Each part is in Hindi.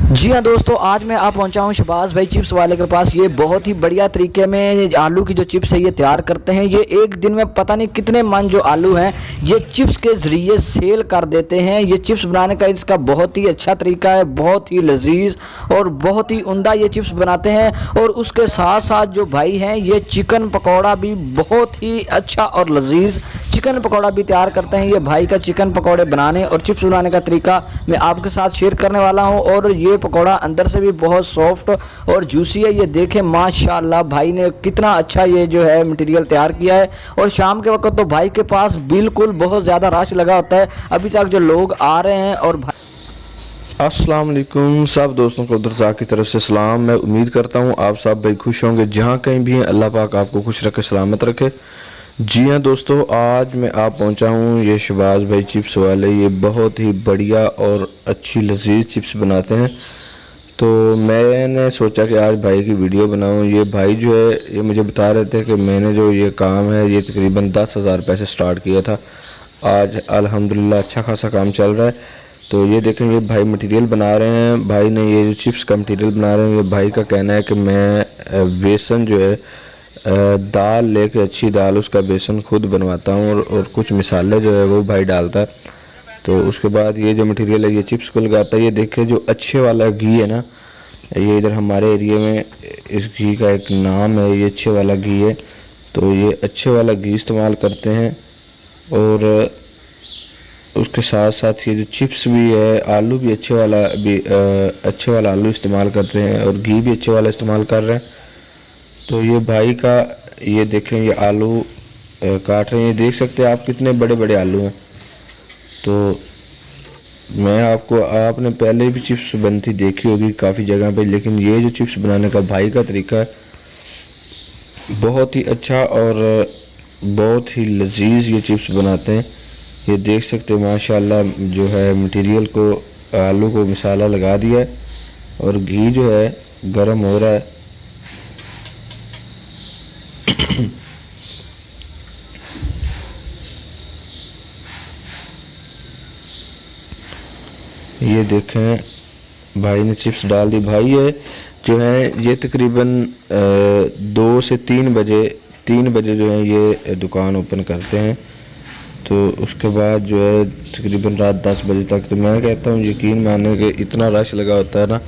जी हाँ दोस्तों, आज मैं पहुंचा हूँ शबाज भाई चिप्स वाले के पास। ये बहुत ही बढ़िया तरीके में आलू की जो चिप्स है ये तैयार करते हैं। ये एक दिन में पता नहीं कितने मन जो आलू हैं ये चिप्स के ज़रिए सेल कर देते हैं। ये चिप्स बनाने का इसका बहुत ही अच्छा तरीका है, बहुत ही लजीज और बहुत ही उम्दा ये चिप्स बनाते हैं। और उसके साथ साथ जो भाई हैं ये चिकन पकौड़ा भी बहुत ही अच्छा और लजीज चिकन पकौड़ा भी तैयार करते हैं। ये भाई का चिकन पकौड़े बनाने और चिप्स बनाने का तरीका मैं आपके साथ शेयर करने वाला हूँ। और ये पकौड़ा अंदर से भी बहुत सॉफ्ट और जूसी है। ये देखें माशाल्लाह भाई ने कितना अच्छा ये जो है मटेरियल तैयार किया है। और शाम के वक्त तो भाई के पास बिल्कुल बहुत ज़्यादा रश लगा होता है। अभी तक जो लोग आ रहे हैं और अस्सलाम वालेकुम सब दोस्तों को उधर की तरफ से सलाम। मैं उम्मीद करता हूँ आप सब भाई खुश होंगे, जहाँ कहीं भी हैं अल्लाह पाक आपको खुश रखे, सलामत रखे। जी हाँ दोस्तों, आज मैं पहुँचा हूँ ये शबाज भाई चिप्स वाले। ये बहुत ही बढ़िया और अच्छी लजीज चिप्स बनाते हैं। तो मैंने सोचा कि आज भाई की वीडियो बनाऊँ। ये भाई जो है ये मुझे बता रहे थे कि मैंने जो ये काम है ये तकरीबन 10,000 रुपये से स्टार्ट किया था। आज अल्हम्दुलिल्लाह अच्छा खासा काम चल रहा है। तो ये देखें ये भाई मटेरियल बना रहे हैं। भाई ने ये जो चिप्स का मटेरियल बना रहे हैं, ये भाई का कहना है कि मैं बेसन जो है दाल लेके अच्छी दाल उसका बेसन खुद बनवाता हूँ और कुछ मिसाले जो है वो भाई डालता है। तो उसके बाद ये जो मटेरियल है ये चिप्स को लगाता है। ये देखे जो अच्छे वाला घी है ना, ये इधर हमारे एरिया में इस घी का एक नाम है, ये अच्छे वाला घी है। तो ये अच्छे वाला घी इस्तेमाल करते हैं। और उसके साथ साथ ये जो चिप्स भी है, आलू भी अच्छे वाला आलू इस्तेमाल करते हैं और घी भी अच्छे वाला इस्तेमाल कर रहे हैं। तो ये भाई का ये देखें ये आलू काट रहे हैं। ये देख सकते हैं आप कितने बड़े बड़े आलू हैं। तो मैं आपने पहले भी चिप्स बनती देखी होगी काफ़ी जगह पे, लेकिन ये जो चिप्स बनाने का भाई का तरीका है बहुत ही अच्छा और बहुत ही लजीज ये चिप्स बनाते हैं। ये देख सकते हैं माशाल्लाह जो है मटेरियल को आलू को मसाला लगा दिया है और घी जो है गरम हो रहा है। ये देखें भाई ने चिप्स डाल दी। भाई ये जो है ये तकरीबन 2 से 3 बजे जो है ये दुकान ओपन करते हैं। तो उसके बाद जो है तकरीबन रात 10 बजे तक। तो मैं कहता हूँ यकीन माने कि इतना रश लगा होता है ना,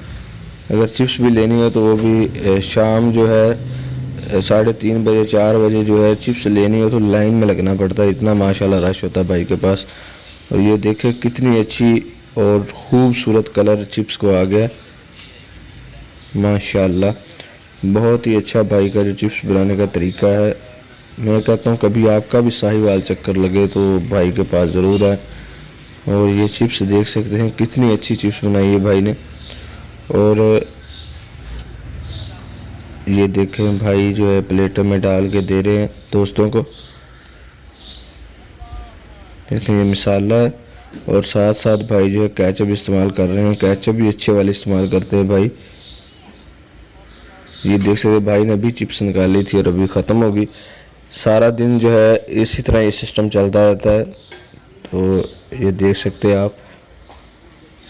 अगर चिप्स भी लेनी हो तो वो भी शाम जो है 3:30 बजे 4 बजे जो है चिप्स लेनी हो तो लाइन में लगना पड़ता है। इतना माशाल्लाह रश होता है भाई के पास। और ये देखें कितनी अच्छी और खूबसूरत कलर चिप्स को आ गया माशाल्लाह। बहुत ही अच्छा भाई का जो चिप्स बनाने का तरीका है। मैं कहता हूँ कभी आपका भी साहिवाल चक्कर लगे तो भाई के पास ज़रूर आए। और ये चिप्स देख सकते हैं कितनी अच्छी चिप्स बनाई है भाई ने। और ये देखें भाई जो है प्लेटों में डाल के दे रहे हैं दोस्तों को। देखें ये मिसाला है और साथ साथ भाई जो है केचप इस्तेमाल कर रहे हैं। केचप भी अच्छे वाले इस्तेमाल करते हैं भाई। ये देख सकते भाई ने अभी चिप्स निकाली थी और अभी ख़त्म होगी। सारा दिन जो है इसी तरह ये सिस्टम चलता रहता है। तो ये देख सकते हैं आप।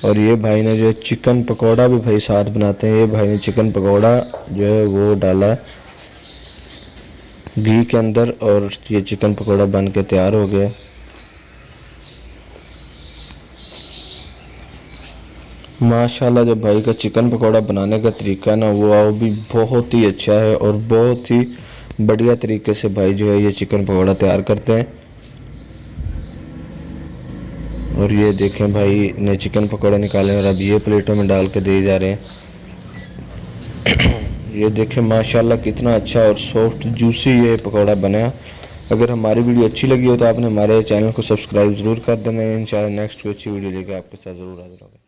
और ये भाई ने जो है चिकन पकौड़ा भी भाई साथ बनाते हैं। ये भाई ने चिकन पकौड़ा जो है वो डाला घी के अंदर और ये चिकन पकौड़ा बन के तैयार हो गया। माशाल्लाह जो भाई का चिकन पकौड़ा बनाने का तरीका है ना वो भी बहुत ही अच्छा है और बहुत ही बढ़िया तरीके से भाई जो है ये चिकन पकौड़ा तैयार करते हैं। और ये देखें भाई ने चिकन पकौड़े निकाले और अब ये प्लेटों में डाल के दे जा रहे हैं। ये देखें माशाल्लाह कितना अच्छा और सॉफ्ट जूसी ये पकौड़ा बना। अगर हमारी वीडियो अच्छी लगी हो तो आपने हमारे चैनल को सब्सक्राइब ज़रूर कर देना है। इंशाल्लाह नेक्स्ट कोई अच्छी वीडियो लेकर आपके साथ ज़रूर हाजिर होगा।